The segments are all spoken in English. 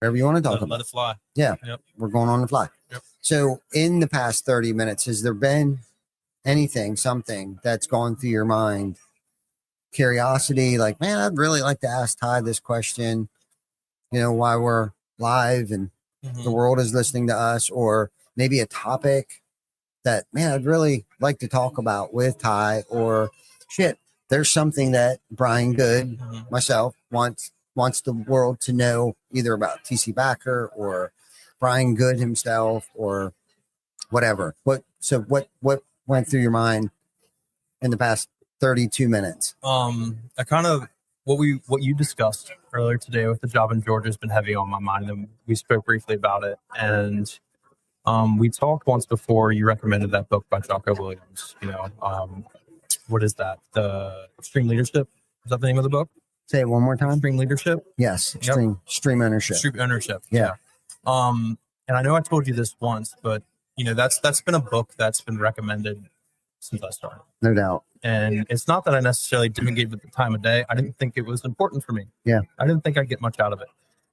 whatever you want to talk about. Let it fly. Yeah. Yep. We're going on the fly. Yep. So in the past 30 minutes, has there been something that's gone through your mind? Curiosity, like, man, I'd really like to ask Ty this question, while we're live and the world is listening to us, or maybe a topic that, man, I'd really like to talk about with Ty, or shit, there's something that Brian Good, myself, wants the world to know either about TC Backer or Brian Good himself or whatever. What went through your mind in the past 32 minutes? I kind of what you discussed earlier today with the job in Georgia has been heavy on my mind, and we spoke briefly about it. And we talked once before. You recommended that book by Jocko Williams. What is that? The Extreme Leadership. Is that the name of the book? Say it one more time. Extreme Leadership. Yes. Extreme ownership. Extreme ownership. Yeah. And I know I told you this once, but that's been a book that's been recommended since I started. No doubt. And it's not that I necessarily didn't give it the time of day. I didn't think it was important for me. Yeah. I didn't think I'd get much out of it.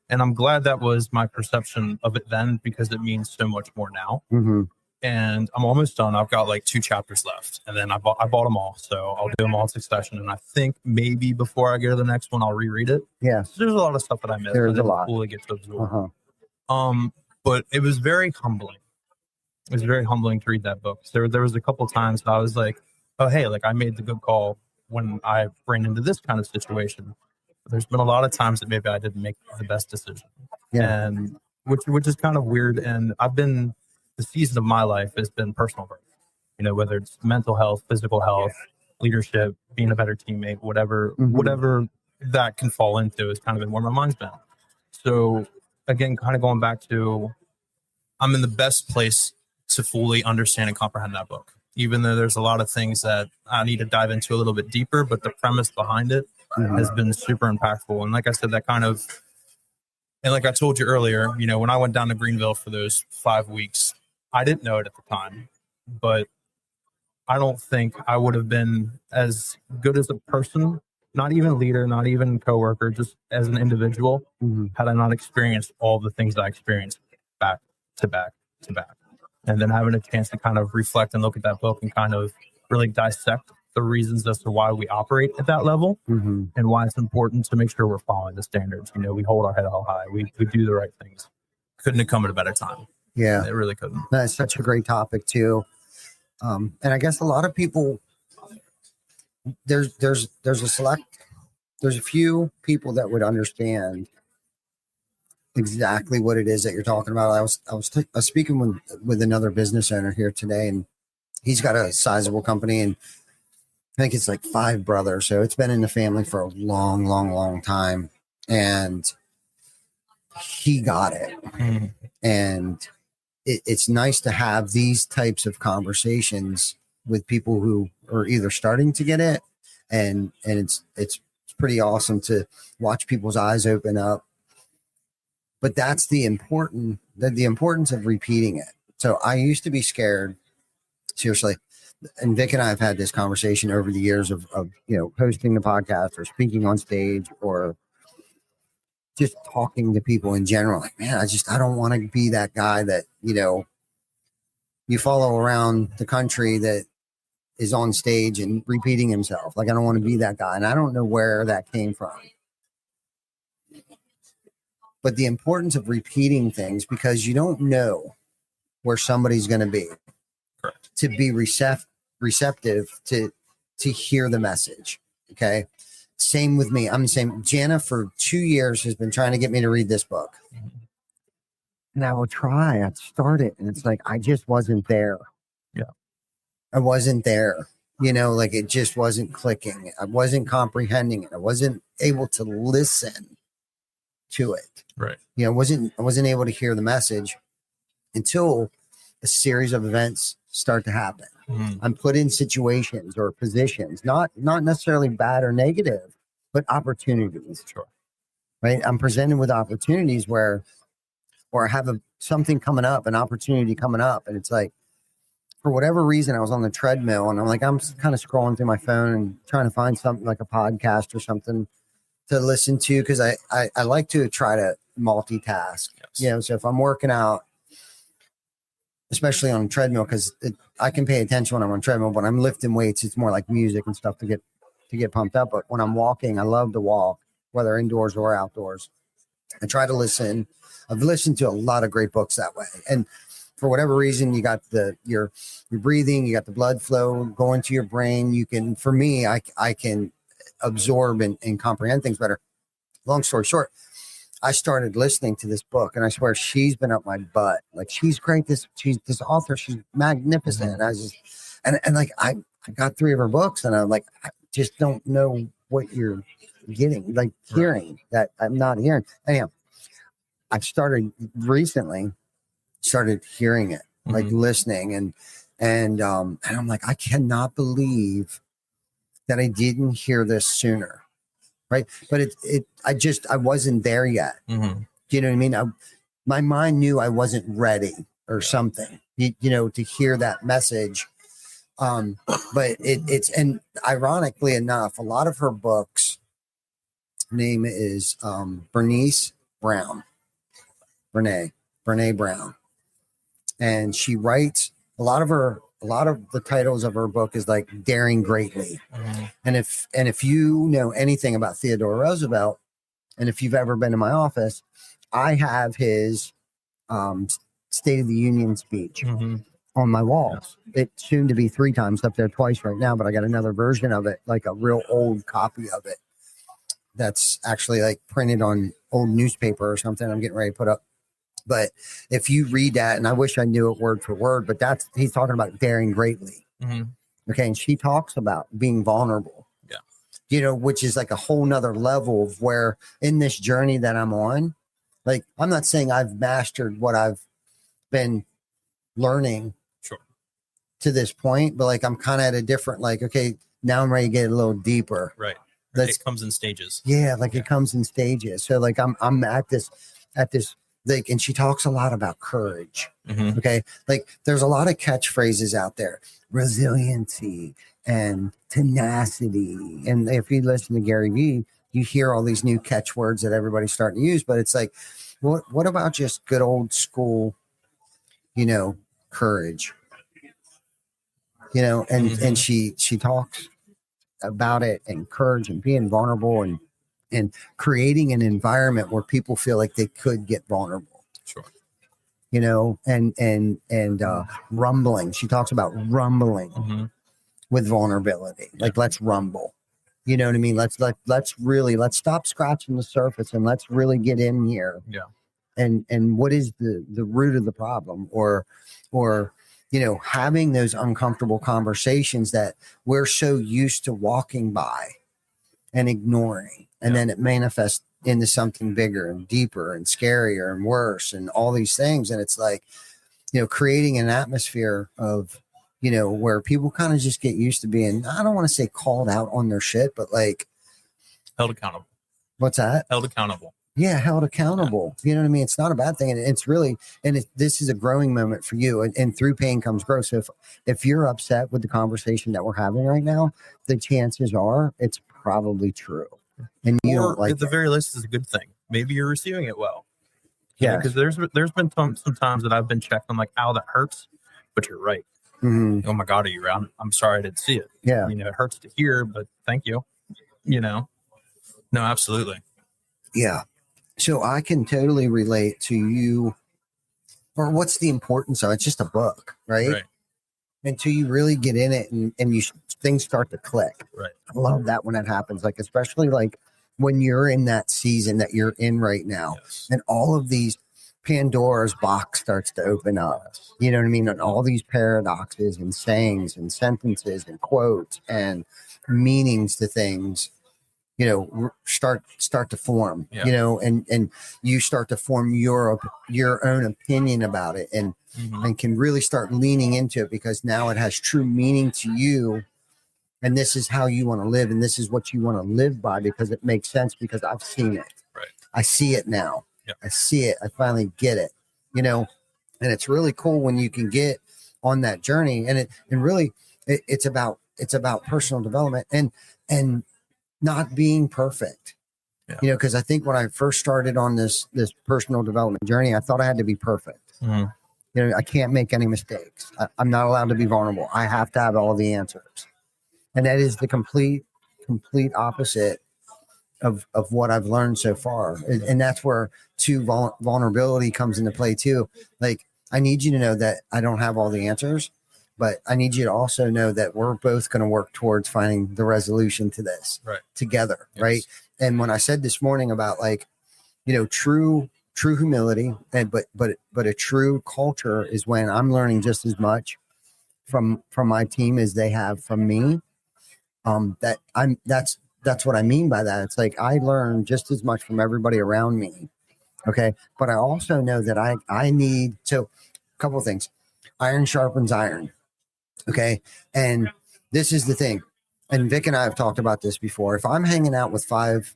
And I'm glad that was my perception of it then, because it means so much more now. Mm-hmm. And I'm almost done. I've got like 2 chapters left, and then I bought them all. So I'll do them all in succession. And I think maybe before I get to the next one, I'll reread it. Yeah. So there's a lot of stuff that I missed. There's a lot. Fully get to absorb. But it was very humbling. It was very humbling to read that book. There was a couple of times that I was like, oh, hey, like I made the good call when I ran into this kind of situation. But there's been a lot of times that maybe I didn't make the best decision. Yeah. And which is kind of weird. And the season of my life has been personal growth, whether it's mental health, physical health, leadership, being a better teammate, whatever that can fall into is kind of been where my mind's been. So again, kind of going back to, I'm in the best place to fully understand and comprehend that book, even though there's a lot of things that I need to dive into a little bit deeper, but the premise behind it has been super impactful. And like I said, and like I told you earlier, when I went down to Greenville for those 5 weeks, I didn't know it at the time, but I don't think I would have been as good as a person, not even leader, not even coworker, just as an individual, had I not experienced all the things that I experienced back to back to back. And then having a chance to kind of reflect and look at that book and kind of really dissect the reasons as to why we operate at that level and why it's important to make sure we're following the standards. We hold our head held high. We do the right things. Couldn't have come at a better time. Yeah. It really couldn't. That's such a great topic too. And I guess a lot of people, there's a few people that would understand exactly what it is that you're talking about. I was speaking with another business owner here today, and he's got a sizable company, and I think it's like 5 brothers. So it's been in the family for a long, long, long time. And he got it. And it's nice to have these types of conversations with people who are either starting to get it, and it's pretty awesome to watch people's eyes open up. But that's the importance of repeating it. So I used to be scared, seriously. And Vic and I have had this conversation over the years of hosting the podcast or speaking on stage or just talking to people in general. Like, man, I don't want to be that guy that, you follow around the country that is on stage and repeating himself. Like, I don't want to be that guy. And I don't know where that came from. But the importance of repeating things, because you don't know where somebody's going to be. Correct. To be receptive to hear the message. Okay. Same with me. I'm the same. Jana for 2 years has been trying to get me to read this book. And I will try. I'd start it. And it's like, I just wasn't there. Yeah. I wasn't there. Like it just wasn't clicking. I wasn't comprehending it. I wasn't able to listen to it. Right. I wasn't able to hear the message until a series of events start to happen. I'm put in situations or positions, not necessarily bad or negative, but opportunities. Sure. Right. I'm presented with opportunities where I have something coming up, an opportunity coming up. And it's like, for whatever reason, I was on the treadmill and I'm kind of scrolling through my phone and trying to find something like a podcast or something to listen to. Cause I like to try to multitask. Yes. So if I'm working out, especially on a treadmill, because I can pay attention when I'm on a treadmill. When I'm lifting weights, it's more like music and stuff to get pumped up. But when I'm walking, I love to walk, whether indoors or outdoors. I try to listen. I've listened to a lot of great books that way. And for whatever reason, you got your breathing, you got the blood flow going to your brain. You can, for me, I can absorb and comprehend things better. Long story short, I started listening to this book, and I swear she's been up my butt. Like, she's great. This author, she's magnificent. And I was just, and like, I got 3 of her books, and I'm like, I just don't know what you're getting, like hearing that I'm not hearing. Anyhow, I've recently started hearing it, like listening, and I'm like, I cannot believe that I didn't hear this sooner. Right. But I wasn't there yet. Do you know what I mean? My mind knew I wasn't ready or something, to hear that message. But and ironically enough, a lot of her books, name is Brene Brown. And she writes a lot of the titles of her book is like Daring Greatly. And if you know anything about Theodore Roosevelt, and if you've ever been in my office, I have his State of the Union speech on my wall. Yes. It's soon to be 3 times, up there twice right now, but I got another version of it, like a real old copy of it that's actually like printed on old newspaper or something I'm getting ready to put up. But if you read that, and I wish I knew it word for word, but he's talking about daring greatly. Okay. And she talks about being vulnerable, which is like a whole nother level of where in this journey that I'm on, like, I'm not saying I've mastered what I've been learning to this point, but like, I'm kind of at a different, like, okay, now I'm ready to get a little deeper. Right. It comes in stages. Yeah. Like it comes in stages. So like, I'm at this, like, and she talks a lot about courage. Okay. Like, there's a lot of catchphrases out there, resiliency and tenacity. And if you listen to Gary Vee, you hear all these new catchwords that everybody's starting to use, but it's like, what about just good old school, courage, and she talks about it, and courage and being vulnerable and creating an environment where people feel like they could get vulnerable. And rumbling. She talks about rumbling with vulnerability. Like, let's rumble. You know what I mean? Let's stop scratching the surface and let's really get in here. Yeah. And what is the root of the problem, or having those uncomfortable conversations that we're so used to walking by and ignoring, and then it manifests into something bigger and deeper and scarier and worse and all these things. And it's like, creating an atmosphere of, where people kind of just get used to being, I don't want to say called out on their shit, but like held accountable. What's that? Held accountable. Yeah, held accountable. You know what I mean? It's not a bad thing. And it's really, this is a growing moment for you. And through pain comes growth. So if you're upset with the conversation that we're having right now, the chances are it's probably true. And you don't like at the very least, it's a good thing. Maybe you're receiving it well. Yeah. Because there's been some times that I've been checked. I'm like, ow, that hurts. But you're right. Oh my God, are you around? I'm sorry I didn't see it. Yeah. It hurts to hear, but thank you. No, absolutely. Yeah. So I can totally relate to you. Or what's the importance of it? It's just a book, right? Until you really get in it and things start to click. Right. I love that when it happens. Like, especially like when you're in that season that you're in right now, and all of these Pandora's box starts to open up. You know what I mean? And all these paradoxes and sayings and sentences and quotes and meanings to things, start to form, and you start to form your own opinion about it, and can really start leaning into it, because now it has true meaning to you. And this is how you want to live. And this is what you want to live by, because it makes sense, because I've seen it. Right. I see it now. Yep. I see it. I finally get it, and it's really cool when you can get on that journey, and it's about personal development and not being perfect. Yeah. You know, because I think when I first started on this personal development journey, I thought I had to be perfect. Mhm. You know, I can't make any mistakes. I'm not allowed to be vulnerable. I have to have all the answers. And that is the complete opposite of what I've learned so far. And that's where vulnerability comes into play too. Like, I need you to know that I don't have all the answers, but I need you to also know that we're both going to work towards finding the resolution to this together. Yes. Right. And when I said this morning about, like, you know, true humility, and but a true culture is when I'm learning just as much from my team as they have from me. That's what I mean by that. It's like I learn just as much from everybody around me. Okay. But I also know that I need to, a couple of things. Iron sharpens iron. Okay. And this is the thing. And Vic and I have talked about this before. If I'm hanging out with 5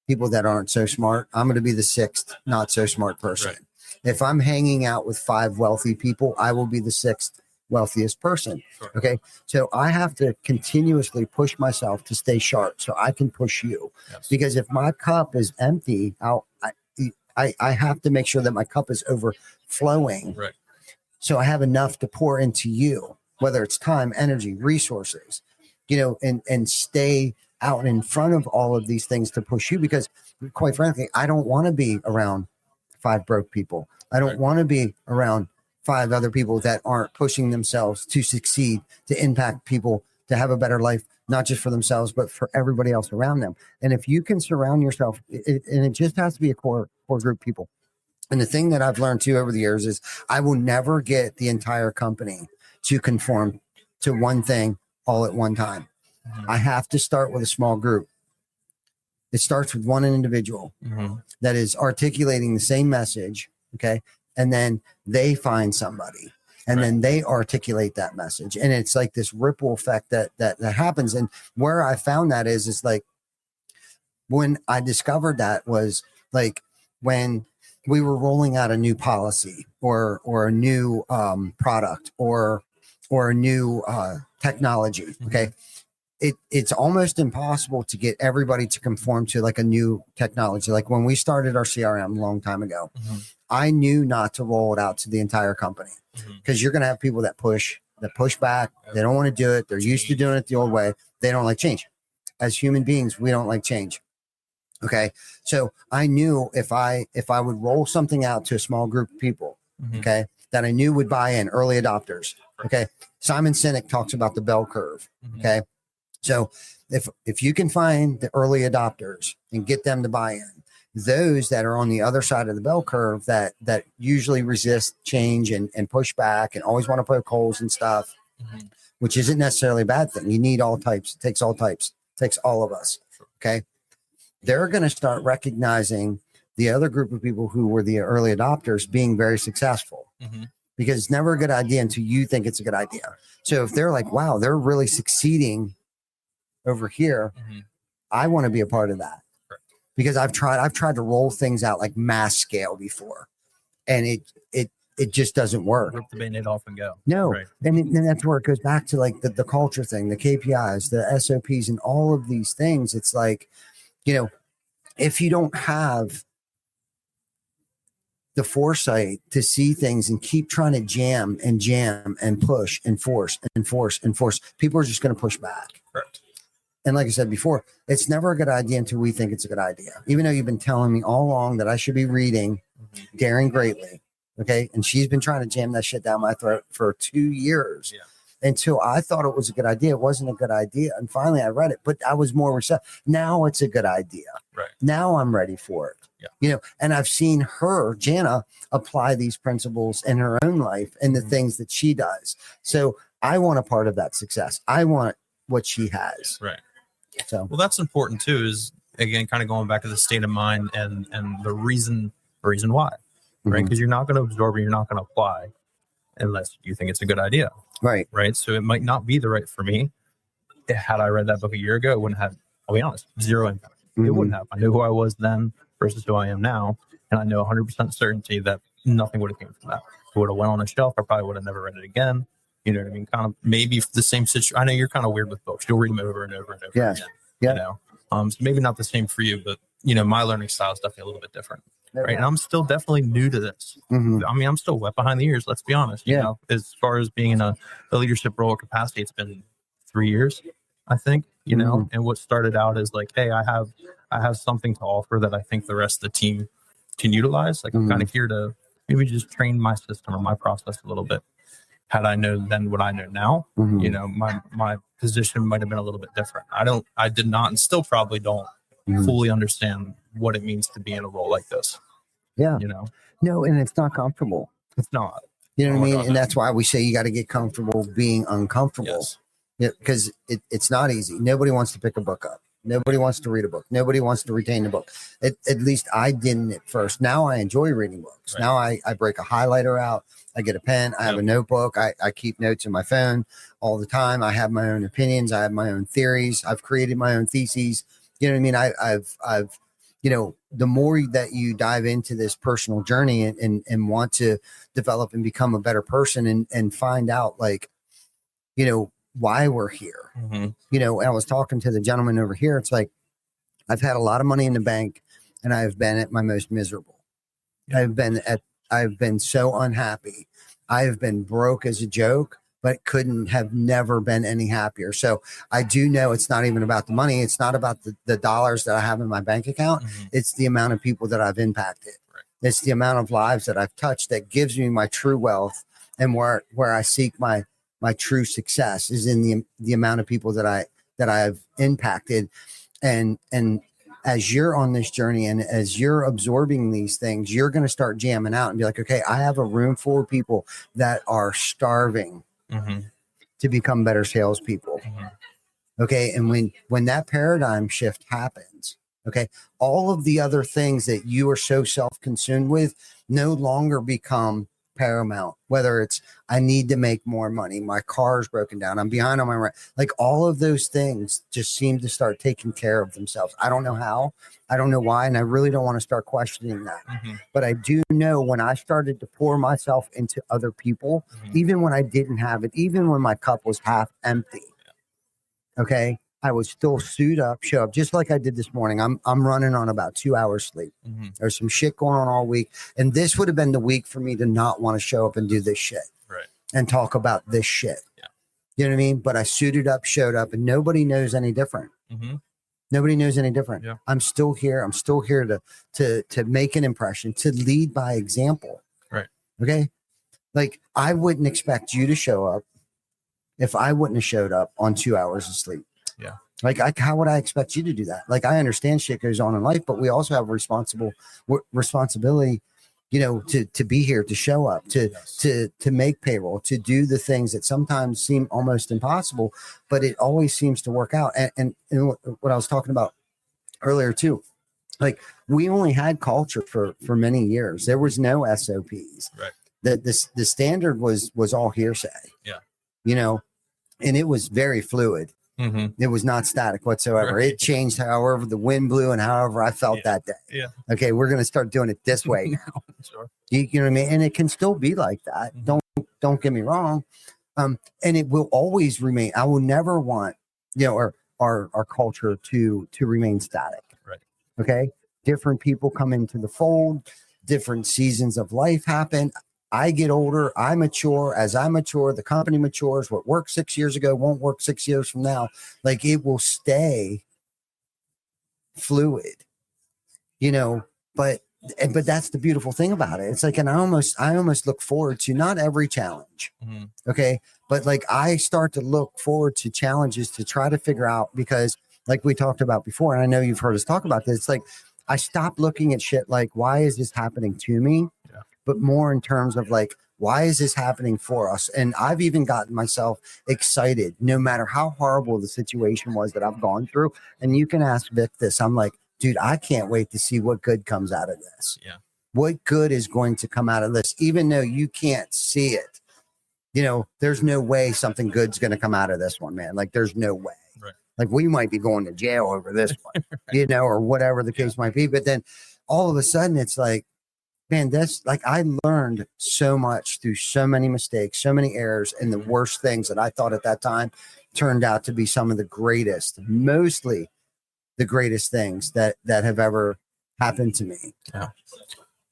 people that aren't so smart, I'm going to be the 6th not so smart person. Right. If I'm hanging out with 5 wealthy people, I will be the 6th wealthiest person. Sure. Okay. So I have to continuously push myself to stay sharp so I can push you. Yes. Because if my cup is empty, I have to make sure that my cup is overflowing. Right. So I have enough to pour into you, whether it's time, energy, resources, you know, and stay out in front of all of these things to push you, because quite frankly, I don't want to be around 5 broke people. I don't want to be around 5 other people that aren't pushing themselves to succeed, to impact people, to have a better life, not just for themselves, but for everybody else around them. And if you can surround yourself, and it just has to be a core group of people. And the thing that I've learned too over the years is I will never get the entire company to conform to one thing all at one time. I have to start with a small group. It starts with one individual that is articulating the same message. Okay. And then they find somebody, and then they articulate that message. And it's like this ripple effect that happens. And where I found that is like, when I discovered that was like when we were rolling out a new policy or a new product or a new technology. Okay. It's almost impossible to get everybody to conform to like a new technology. Like when we started our CRM a long time ago, I knew not to roll it out to the entire company, because you're going to have people that push back. They don't want to do it. They're used to doing it the old way. They don't like change. As human beings, we don't like change. Okay. So I knew if I would roll something out to a small group of people, okay, that I knew would buy in, early adopters. Okay. Simon Sinek talks about the bell curve. Okay. So if you can find the early adopters and get them to buy in, those that are on the other side of the bell curve that usually resist change and push back and always want to poke holes and stuff, which isn't necessarily a bad thing. You need all types. It takes all types. It takes all of us. Okay. They're going to start recognizing the other group of people who were the early adopters being very successful, because it's never a good idea until you think it's a good idea. So if they're like, wow, they're really succeeding over here, I want to be a part of that, because I've tried to roll things out like mass scale before, and it just doesn't work. Rip the Band-Aid off and go. No. Right. And that's where it goes back to like the culture thing, the KPIs, the SOPs, and all of these things. It's like, you know, if you don't have the foresight to see things and keep trying to jam and push and force, people are just going to push back. Correct. And like I said before, it's never a good idea until we think it's a good idea. Even though you've been telling me all along that I should be reading Daring Greatly. Okay. And she's been trying to jam that shit down my throat for 2 years. Yeah. Until I thought it was a good idea. It wasn't a good idea. And finally I read it, but I was more receptive. Now it's a good idea. Right. Now I'm ready for it. Yeah. You know, and I've seen her, Jana, apply these principles in her own life and the things that she does. So I want a part of that success. I want what she has. Right. So, well, that's important too, is again, kind of going back to the state of mind and the reason why, right? Because you're not going to absorb and you're not going to apply unless you think it's a good idea. Right. Right. So it might not be the right for me. Had I read that book a year ago, it wouldn't have, I'll be honest, zero impact. It wouldn't have. I knew who I was then versus who I am now. And I know 100% certainty that nothing would have came from that. It would have went on a shelf. I probably would have never read it again. You know what I mean? Kind of maybe the same situation. I know you're kind of weird with books. You'll read them over and over and over again. Yeah. You know? So maybe not the same for you, but my learning style is definitely a little bit different. Yeah. Right. And I'm still definitely new to this. Mhm. I mean, I'm still wet behind the ears. Let's be honest. You know, as far as being in a leadership role or capacity, it's been 3 years, I think, and what started out as like, hey, I have something to offer that I think the rest of the team can utilize. Like I'm kind of here to maybe just train my system or my process a little bit. Had I known then what I know now, my position might have been a little bit different. I did not and still probably don't fully understand what it means to be in a role like this. Yeah. No, and it's not comfortable. It's not. You know what I mean? And that's why we say you got to get comfortable being uncomfortable. Yes. Because it's not easy. Nobody wants to pick a book up. Nobody wants to read a book. Nobody wants to retain the book. At least I didn't at first. Now I enjoy reading books. Right. Now I break a highlighter out. I get a pen. I have a notebook. I keep notes in my phone all the time. I have my own opinions. I have my own theories. I've created my own theses. You know what I mean? I've the more that you dive into this personal journey and want to develop and become a better person and find out why we're here. I was talking to the gentleman over here. It's like, I've had a lot of money in the bank and I've been at my most miserable. I've been so unhappy. I've been broke as a joke, but couldn't have never been any happier. So I do know it's not even about the money. It's not about the dollars that I have in my bank account. It's the amount of people that I've impacted. Right. It's the amount of lives that I've touched that gives me my true wealth, and where I seek my true success is in the amount of people that I've impacted. And as you're on this journey and as you're absorbing these things, you're going to start jamming out and be like, okay, I have a room full of people that are starving to become better salespeople. Okay. And when that paradigm shift happens, okay, all of the other things that you are so self-consumed with no longer become paramount. Whether it's, I need to make more money, my car's broken down, I'm behind on my rent, like all of those things just seem to start taking care of themselves. I don't know how, I don't know why, and I really don't want to start questioning that. But I do know when I started to pour myself into other people, even when I didn't have it, even when my cup was half empty, okay, I would still suit up, show up, just like I did this morning. I'm running on about 2 hours sleep. There's some shit going on all week. And this would have been the week for me to not want to show up and do this shit. Right. And talk about this shit. Yeah. You know what I mean? But I suited up, showed up, and nobody knows any different. Nobody knows any different. Yeah. I'm still here. I'm still here to make an impression, to lead by example. Right. Okay. Like, I wouldn't expect you to show up if I wouldn't have showed up on 2 hours of sleep. Yeah. Like, how would I expect you to do that? Like, I understand shit goes on in life, but we also have responsibility, to be here, to show up, to make payroll, to do the things that sometimes seem almost impossible, but it always seems to work out. And what I was talking about earlier too, like, we only had culture for many years. There was no SOPs. Right. The standard was all hearsay. Yeah. And it was very fluid. It was not static whatsoever. Right. It changed however the wind blew and however I felt that day. Yeah. Okay, we're going to start doing it this way now. Sure. You know what I mean? And it can still be like that. Don't get me wrong. And it will always remain. I will never want, our culture to remain static. Right. Okay. Different people come into the fold. Different seasons of life happen. I get older, I mature. As I mature, the company matures. What worked 6 years ago won't work 6 years from now. Like, it will stay fluid, but that's the beautiful thing about it. It's like, and I almost look forward to not every challenge. Okay. But like, I start to look forward to challenges to try to figure out, because like we talked about before, and I know you've heard us talk about this, it's like, I stopped looking at shit like, why is this happening to me? Yeah. But more in terms of like, why is this happening for us? And I've even gotten myself excited, no matter how horrible the situation was that I've gone through. And you can ask Vic this. I'm like, dude, I can't wait to see what good comes out of this. Yeah. What good is going to come out of this? Even though you can't see it, there's no way something good's going to come out of this one, man. Like, there's no way. Right. Like, we might be going to jail over this one, right. Or whatever the case might be. But then all of a sudden it's like, man, that's like, I learned so much through so many mistakes, so many errors, and the worst things that I thought at that time turned out to be some of the greatest, mostly the greatest things that have ever happened to me. Yeah.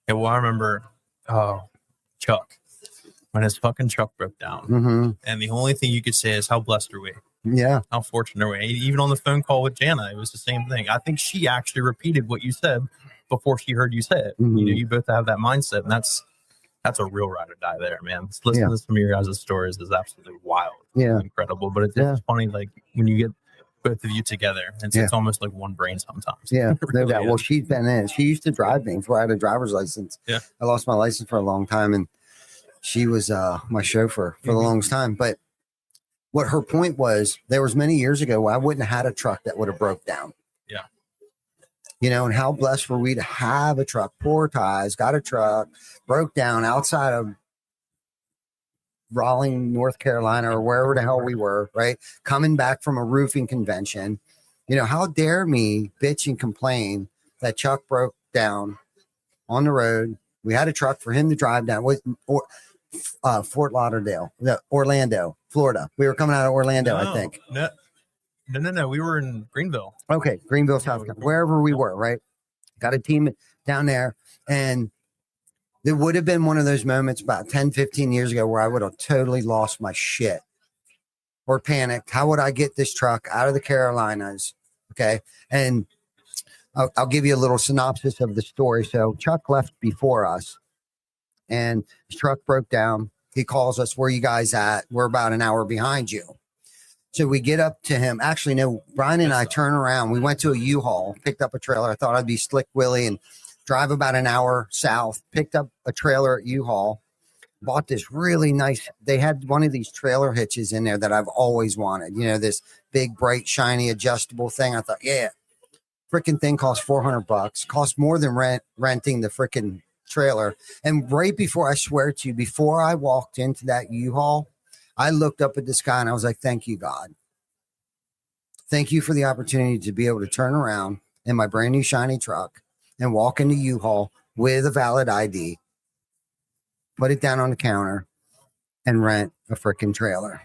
Well, I remember Chuck, when his fucking truck broke down. And the only thing you could say is, how blessed are we? Yeah. How fortunate are we? Even on the phone call with Jana, it was the same thing. I think she actually repeated what you said before she heard you say it. You know, you both have that mindset, and that's a real ride or die there, man. Listening to some of your guys' stories is absolutely wild. Yeah. Incredible. But it's funny, like, when you get both of you together, it's almost like one brain sometimes. Yeah. Really No doubt. Well, she's been in. She used to drive me before I had a driver's license. Yeah. I lost my license for a long time, and she was my chauffeur for the longest time. But what her point was, there was many years ago where I wouldn't have had a truck that would have broke down. Yeah. You know, and how blessed were we to have a truck, poor ties, got a truck, broke down outside of Raleigh, North Carolina, or wherever the hell we were, right? Coming back from a roofing convention. You know, how dare me bitch and complain that Chuck broke down on the road. We had a truck for him to drive down with Fort Lauderdale, Orlando, Florida. We were coming out of Orlando, I think. No. We were in Greenville. Okay, Greenville, South Carolina, wherever we were, right? Got a team down there. And it would have been one of those moments about 10, 15 years ago where I would have totally lost my shit or panicked. How would I get this truck out of the Carolinas? Okay. And I'll give you a little synopsis of the story. So Chuck left before us, and his truck broke down. He calls us, where you guys at? We're about an hour behind you. So we get up to him. Actually, no, Brian and I turn around. We went to a U-Haul, picked up a trailer. I thought I'd be Slick Willie and drive about an hour south, picked up a trailer at U-Haul, bought this really nice. They had one of these trailer hitches in there that I've always wanted. You know, this big, bright, shiny, adjustable thing. I thought, yeah, freaking thing costs $400. Costs more than renting the freaking trailer. And right before, I swear to you, before I walked into that U-Haul, I looked up at the sky and I was like, thank you, God. Thank you for the opportunity to be able to turn around in my brand new shiny truck and walk into U-Haul with a valid ID, put it down on the counter, and rent a freaking trailer.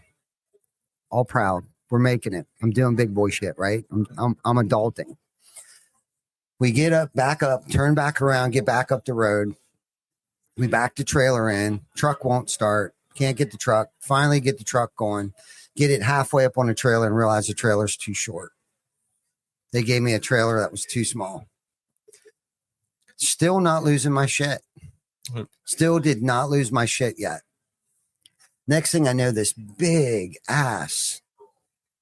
All proud. We're making it. I'm doing big boy shit, right? I'm adulting. We get up, back up, turn back around, get back up the road. We back the trailer in. Truck won't start. Can't get the truck. Finally get the truck going. Get it halfway up on the trailer and realize the trailer's too short. They gave me a trailer that was too small. Still not losing my shit. Still did not lose my shit yet. Next thing I know, this big ass,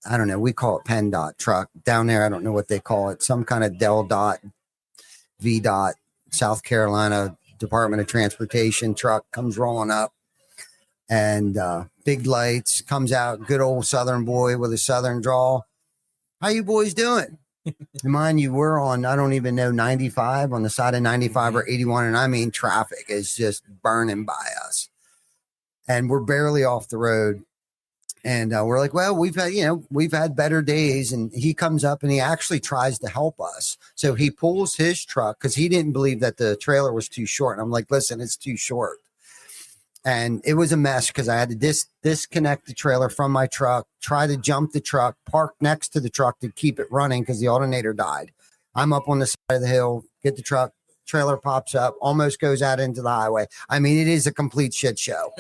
I don't know, we call it PennDOT truck. Down there, I don't know what they call it. Some kind of Del Dot, VDOT, South Carolina Department of Transportation truck comes rolling up. And big lights, comes out, good old Southern boy with a Southern drawl. How you boys doing? And mind you, we're on, I don't even know, 95, on the side of 95 or 81. And I mean, traffic is just burning by us. And we're barely off the road. And we're like, well, we've had better days. And he comes up and he actually tries to help us. So he pulls his truck because he didn't believe that the trailer was too short. And I'm like, listen, it's too short. And it was a mess because I had to disconnect the trailer from my truck, try to jump the truck, park next to the truck to keep it running because the alternator died. I'm up on the side of the hill, get the truck, trailer pops up, almost goes out into the highway. I mean, it is a complete shit show.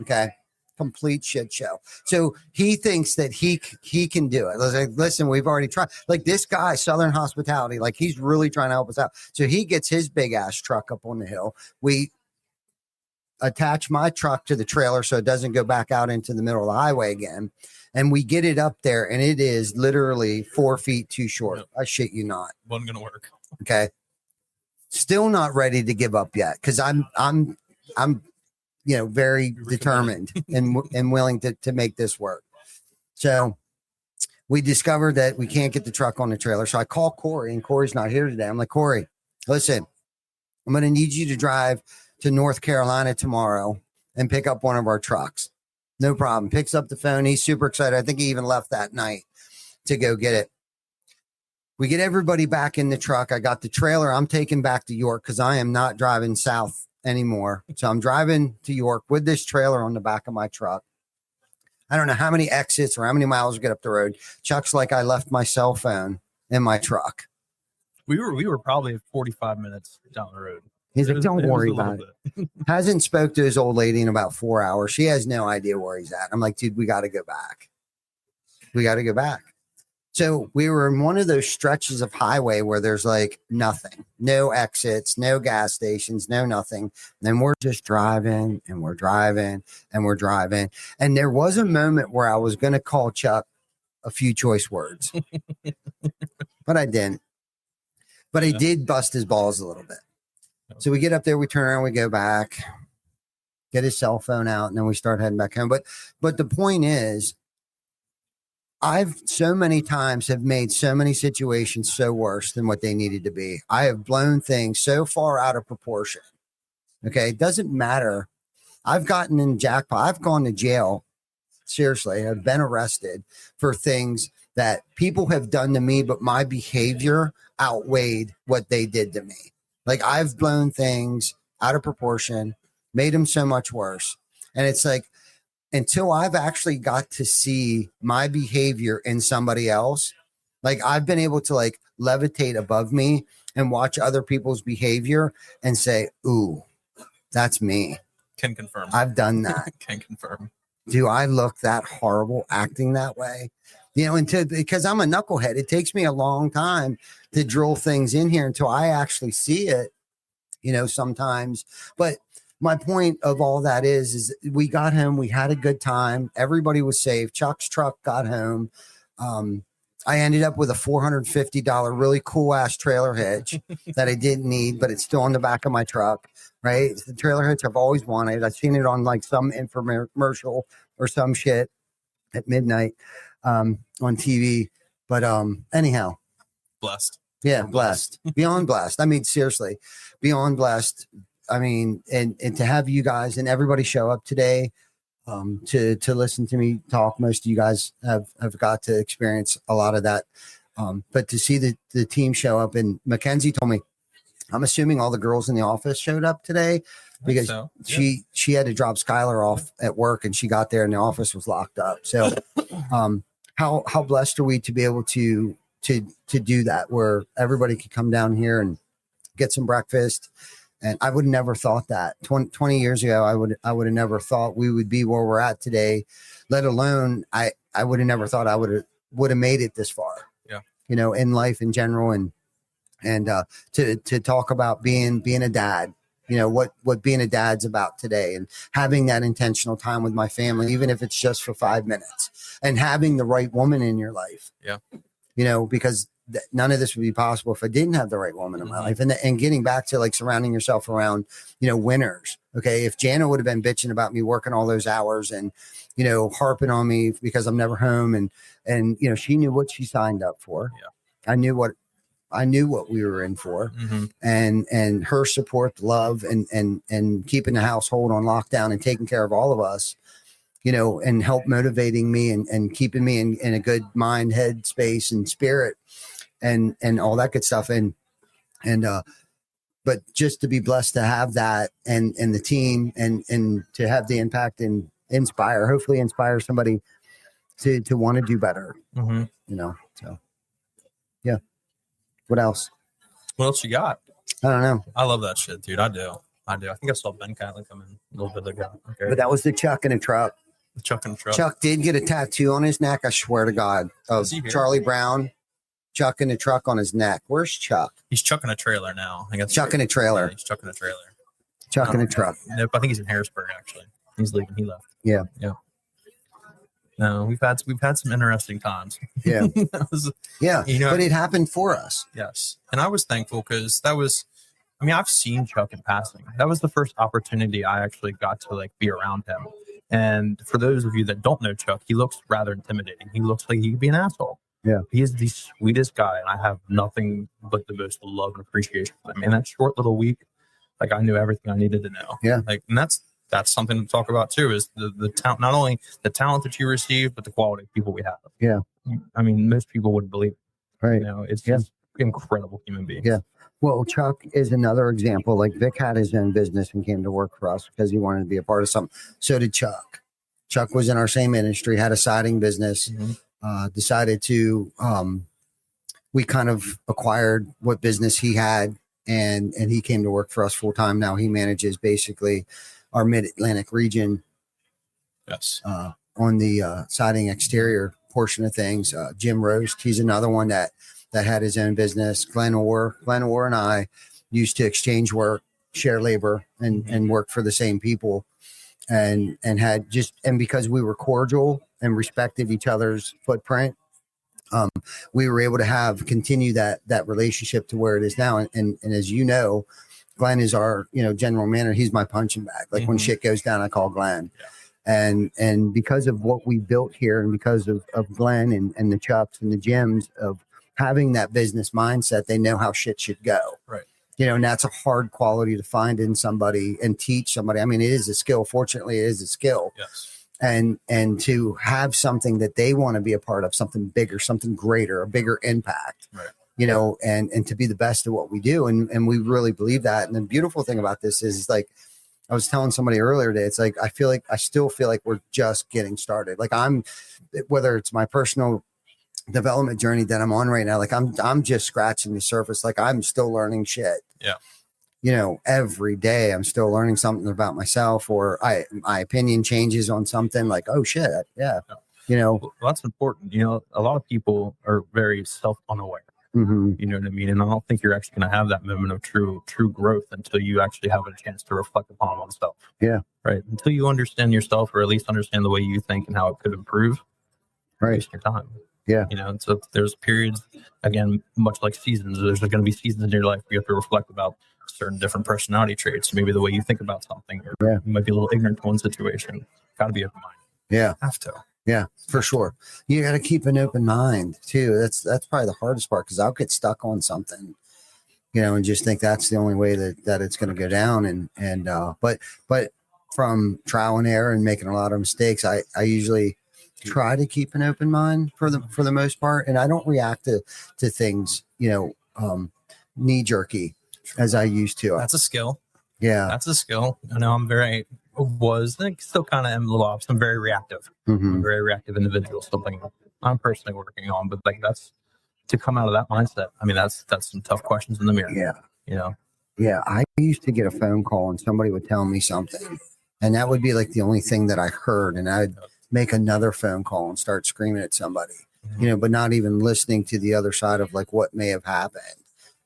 Okay. Complete shit show. So he thinks that he can do it. I was like, listen, we've already tried. Like this guy, Southern Hospitality, like he's really trying to help us out. So he gets his big ass truck up on the hill. We attach my truck to the trailer so it doesn't go back out into the middle of the highway again. And we get it up there and it is literally 4 feet too short. Yep. I shit you not. Wasn't going to work. Okay. Still not ready to give up yet. Cause I'm, very determined and willing to make this work. So we discovered that we can't get the truck on the trailer. So I call Corey, and Corey's not here today. I'm like, Corey, listen, I'm going to need you to drive to North Carolina tomorrow and pick up one of our trucks. No problem. Picks up the phone. He's super excited. I think he even left that night to go get it. We get everybody back in the truck. I got the trailer. I'm taking back to York because I am not driving south anymore. So I'm driving to York with this trailer on the back of my truck. I don't know how many exits or how many miles we get up the road. Chuck's like, I left my cell phone in my truck. We were probably 45 minutes down the road. He's like, don't worry about it. Hasn't spoke to his old lady in about 4 hours. She has no idea where he's at. I'm like, dude, we got to go back. We got to go back. So we were in one of those stretches of highway where there's like nothing, no exits, no gas stations, no nothing. And we're just driving and we're driving and we're driving. And there was a moment where I was going to call Chuck a few choice words, but I didn't. But I did bust his balls a little bit. So we get up there, we turn around, we go back, get his cell phone out, and then we start heading back home. But the point is, I've so many times have made so many situations so worse than what they needed to be. I have blown things so far out of proportion. Okay. It doesn't matter. I've gotten in jackpot. I've gone to jail. Seriously. I've been arrested for things that people have done to me, but my behavior outweighed what they did to me. Like I've blown things out of proportion, made them so much worse. And it's like, until I've actually got to see my behavior in somebody else, like I've been able to like levitate above me and watch other people's behavior and say, ooh, that's me. Can confirm. I've done that. Can confirm. Do I look that horrible acting that way? You know, because I'm a knucklehead, it takes me a long time to drill things in here until I actually see it, you know, sometimes. But my point of all that is we got home. We had a good time. Everybody was safe. Chuck's truck got home. I ended up with a $450 really cool ass trailer hitch that I didn't need, but it's still on the back of my truck, right? It's the trailer hitch I've always wanted. I've seen it on like some infomercial or some shit at midnight on TV. But anyhow. Blessed. Yeah, blessed. Beyond blessed. I mean, seriously, beyond blessed. I mean, and to have you guys and everybody show up today to listen to me talk. Most of you guys have got to experience a lot of that. But to see the team show up, and Mackenzie told me, I'm assuming all the girls in the office showed up today because she had to drop Skylar off at work and she got there and the office was locked up. So how blessed are we to be able to do that, where everybody could come down here and get some breakfast. And I would have never thought that 20 years ago, I would have never thought we would be where we're at today, let alone I would have never thought I would have made it this far, you know, in life in general. And to talk about being a dad, you know, what being a dad's about today, and having that intentional time with my family, even if it's just for 5 minutes, and having the right woman in your life. Yeah. You know, because none of this would be possible if I didn't have the right woman in my life. And getting back to like surrounding yourself around, you know, winners. Okay. If Jana would have been bitching about me working all those hours and, you know, harping on me because I'm never home, and, you know, she knew what she signed up for. Yeah. I knew what we were in for, and her support, love, and keeping the household on lockdown and taking care of all of us, you know, and help motivating me and keeping me in a good mind, head space and spirit and all that good stuff. But just to be blessed to have that and the team and to have the impact and hopefully inspire somebody to want to do better, you know? So yeah. What else? What else you got? I don't know. I love that shit, dude. I do. I think I saw Ben Kylie come in a little bit ago. Okay. But that was the Chuck in a truck. The Chuck in a truck. Chuck did get a tattoo on his neck, I swear to God, of Charlie Brown, Chuck in a truck on his neck. Where's Chuck? He's chucking a trailer now. I think Chuck in a trailer. Yeah, he's chucking a trailer. Chuck in a truck. Nope, I think he's in Harrisburg, actually. He's leaving. He left. Yeah. Yeah. No, we've had some interesting times. Yeah. Yeah. You know, but it happened for us. Yes. And I was thankful because I've seen Chuck in passing. That was the first opportunity I actually got to like be around him. And for those of you that don't know Chuck, he looks rather intimidating. He looks like he could be an asshole. Yeah. He is the sweetest guy, and I have nothing but the most love and appreciation for him. In that short little week, like I knew everything I needed to know. Yeah. Like, and that's something to talk about too, is the talent, not only the talent that you receive, but the quality of people we have. Yeah. I mean, most people wouldn't believe it. Right. You know, it's just incredible human being. Yeah. Well, Chuck is another example. Like Vic had his own business and came to work for us because he wanted to be a part of something. So did Chuck. Chuck was in our same industry, had a siding business, decided to we kind of acquired what business he had, and he came to work for us full time. Now he manages basically our Mid-Atlantic region. Yes. On the siding exterior portion of things. Jim Roast, he's another one that had his own business. Glenn Orr and I used to exchange work, share labor, and work for the same people, and because we were cordial and respected each other's footprint, we were able to continue that relationship to where it is now. And as you know, Glenn is our general manager. He's my punching bag. Like when shit goes down, I call Glenn. Yeah. And because of what we built here, and because of Glenn and the Chucks and the Jims of having that business mindset, they know how shit should go. Right. And that's a hard quality to find in somebody and teach somebody. I mean, it is a skill. Fortunately, it is a skill. Yes. And to have something that they want to be a part of, something bigger, something greater, a bigger impact, right. And to be the best at what we do. And we really believe that. And the beautiful thing about this is like, I was telling somebody earlier today, it's like, I still feel like we're just getting started. Like whether it's my personal development journey that I'm on right now, like I'm just scratching the surface. Like I'm still learning shit. Yeah. Every day I'm still learning something about myself, or my opinion changes on something, like, oh shit. Yeah. Well, that's important. A lot of people are very self-unaware. Mm-hmm. You know what I mean? And I don't think you're actually going to have that moment of true growth until you actually have a chance to reflect upon oneself. Yeah. Right. Until you understand yourself, or at least understand the way you think and how it could improve. Right. Waste your time. Yeah. So there's periods, again, much like seasons, there's going to be seasons in your life where you have to reflect about certain different personality traits, maybe the way you think about something, or you might be a little ignorant to one situation. Got to be open minded. Yeah. Have to. Yeah, for sure. You got to keep an open mind too. That's probably the hardest part, because I'll get stuck on something, and just think that's the only way that it's going to go down. But from trial and error and making a lot of mistakes, I usually try to keep an open mind for the most part, and I don't react to things, knee jerky as I used to. That's a skill. Yeah, that's a skill. I know I think still kind of am a little opposite. I'm very reactive. Mm-hmm. I'm a very reactive individual. Something I'm personally working on, but like that's to come out of that mindset. I mean, that's some tough questions in the mirror. Yeah. Yeah. I used to get a phone call and somebody would tell me something, and that would be like the only thing that I heard. And I'd make another phone call and start screaming at somebody, but not even listening to the other side of like what may have happened,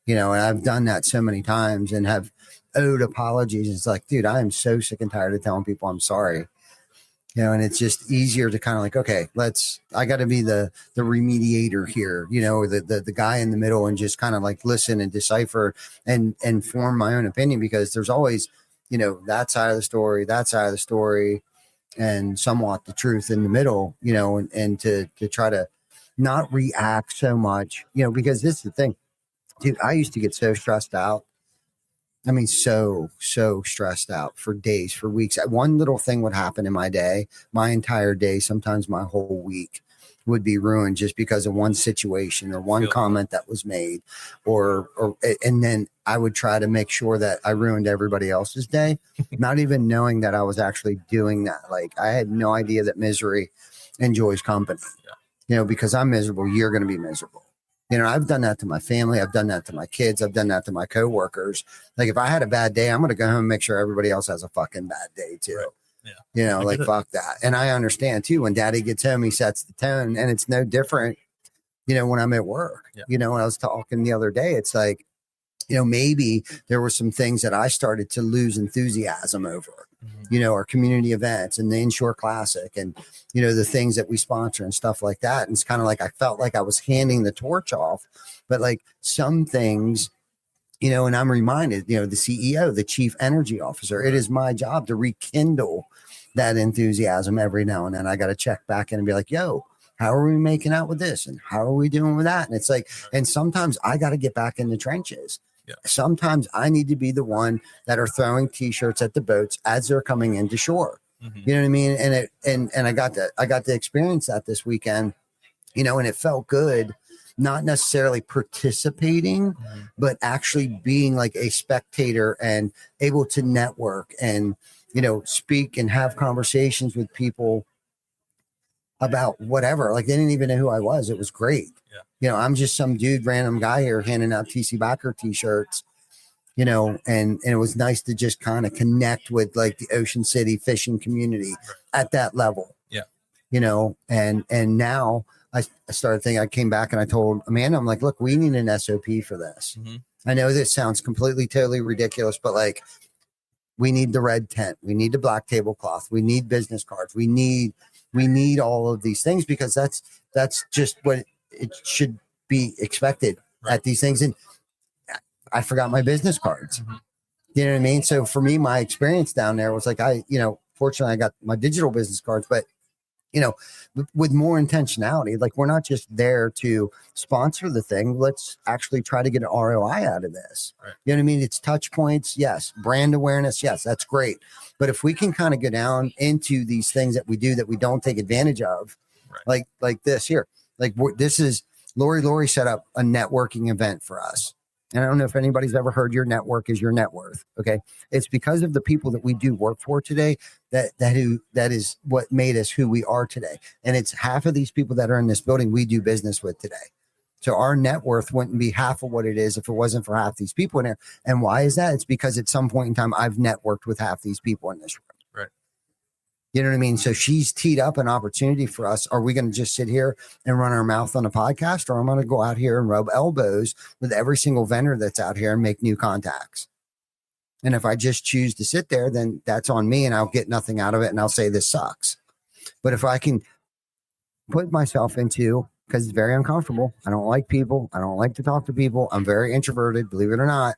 and I've done that so many times and have owed apologies. It's like, dude, I am so sick and tired of telling people I'm sorry, and it's just easier to kind of like, okay, I got to be the remediator here, or the guy in the middle, and just kind of like listen and decipher and form my own opinion, because there's always, that side of the story, and somewhat the truth in the middle, and to try to not react so much, because this is the thing, dude, I used to get so stressed out. I mean, so stressed out for days, for weeks. One little thing would happen in my day, my entire day, sometimes my whole week would be ruined just because of one situation or one comment that was made, and then I would try to make sure that I ruined everybody else's day, not even knowing that I was actually doing that. Like, I had no idea that misery enjoys company, because I'm miserable, you're going to be miserable. I've done that to my family. I've done that to my kids. I've done that to my coworkers. Like, if I had a bad day, I'm going to go home and make sure everybody else has a fucking bad day too. Right. Yeah. Like, fuck that. And I understand too, when daddy gets home, he sets the tone, and it's no different, when I'm at work. When I was talking the other day, it's like, maybe there were some things that I started to lose enthusiasm over, our community events and the Inshore Classic, and, the things that we sponsor and stuff like that. And it's kind of like, I felt like I was handing the torch off, but like some things, and I'm reminded, the CEO, the chief energy officer, it is my job to rekindle that enthusiasm every now and then. I got to check back in and be like, yo, how are we making out with this? And how are we doing with that? And it's like, and sometimes I got to get back in the trenches. Yeah. Sometimes I need to be the one that are throwing t-shirts at the boats as they're coming into shore. You know what I mean? And I got to experience that this weekend, and it felt good, not necessarily participating, but actually being like a spectator and able to network and, speak and have conversations with people about whatever. Like, they didn't even know who I was. It was great. I'm just some dude, random guy here handing out TC Backer t-shirts, and it was nice to just kind of connect with like the Ocean City fishing community at that level. Yeah. And now I started thinking, I came back and I told Amanda, I'm like, look, we need an SOP for this. Mm-hmm. I know this sounds completely, totally ridiculous, but like, we need the red tent. We need the black tablecloth. We need business cards. We need all of these things, because that's just what it should be expected at these things. And I forgot my business cards. Mm-hmm. You know what I mean? So for me, my experience down there was like, fortunately I got my digital business cards, but with more intentionality, like we're not just there to sponsor the thing. Let's actually try to get an ROI out of this. Right. You know what I mean? It's touch points. Yes. Brand awareness. Yes. That's great. But if we can kind of go down into these things that we do that we don't take advantage of, like this here, like this is Lori set up a networking event for us. And I don't know if anybody's ever heard your network is your net worth. Okay. It's because of the people that we do work for today that is what made us who we are today. And it's half of these people that are in this building we do business with today. So our net worth wouldn't be half of what it is if it wasn't for half these people in there. And why is that? It's because at some point in time, I've networked with half these people in this room. Right. You know what I mean? So she's teed up an opportunity for us. Are we going to just sit here and run our mouth on a podcast, or I'm going to go out here and rub elbows with every single vendor that's out here and make new contacts? And if I just choose to sit there, then that's on me and I'll get nothing out of it. And I'll say this sucks. But if I can put myself into, because it's very uncomfortable. I don't like people. I don't like to talk to people. I'm very introverted, believe it or not.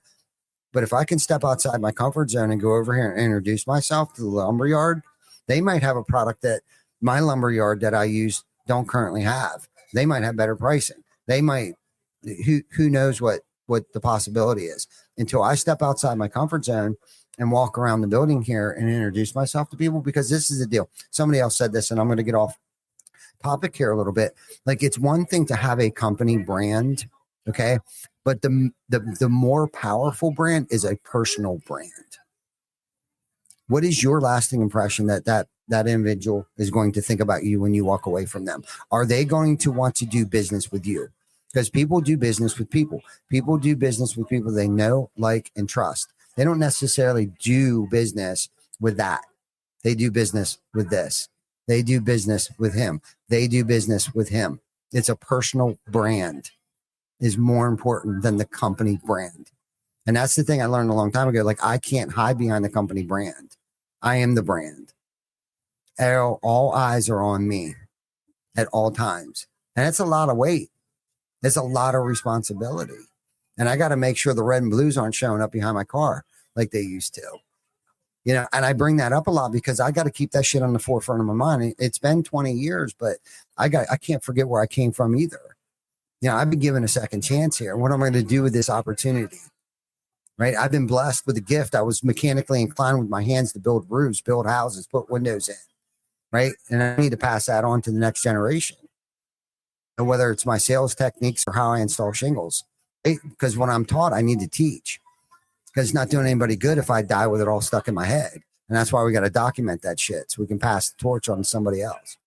But if I can step outside my comfort zone and go over here and introduce myself to the lumberyard, they might have a product that my lumberyard that I use don't currently have. They might have better pricing. They might, who knows what the possibility is, until I step outside my comfort zone and walk around the building here and introduce myself to people. Because this is the deal. Somebody else said this, and I'm going to get off topic here a little bit. Like, it's one thing to have a company brand. Okay. But the more powerful brand is a personal brand. What is your lasting impression that individual is going to think about you when you walk away from them? Are they going to want to do business with you? Because people do business with people. People do business with people they know, like, and trust. They don't necessarily do business with that. They do business with this. They do business with him. They do business with him. It's a personal brand is more important than the company brand. And that's the thing I learned a long time ago. Like, I can't hide behind the company brand. I am the brand. All eyes are on me at all times. And it's a lot of weight. It's a lot of responsibility. And I got to make sure the red and blues aren't showing up behind my car like they used to. And I bring that up a lot because I got to keep that shit on the forefront of my mind. It's been 20 years, but I can't forget where I came from either. I've been given a second chance here. What am I going to do with this opportunity? Right? I've been blessed with a gift. I was mechanically inclined with my hands to build roofs, build houses, put windows in. Right? And I need to pass that on to the next generation. And whether it's my sales techniques or how I install shingles. Right? Because when I'm taught, I need to teach. Because it's not doing anybody good if I die with it all stuck in my head. And that's why we got to document that shit so we can pass the torch on to somebody else.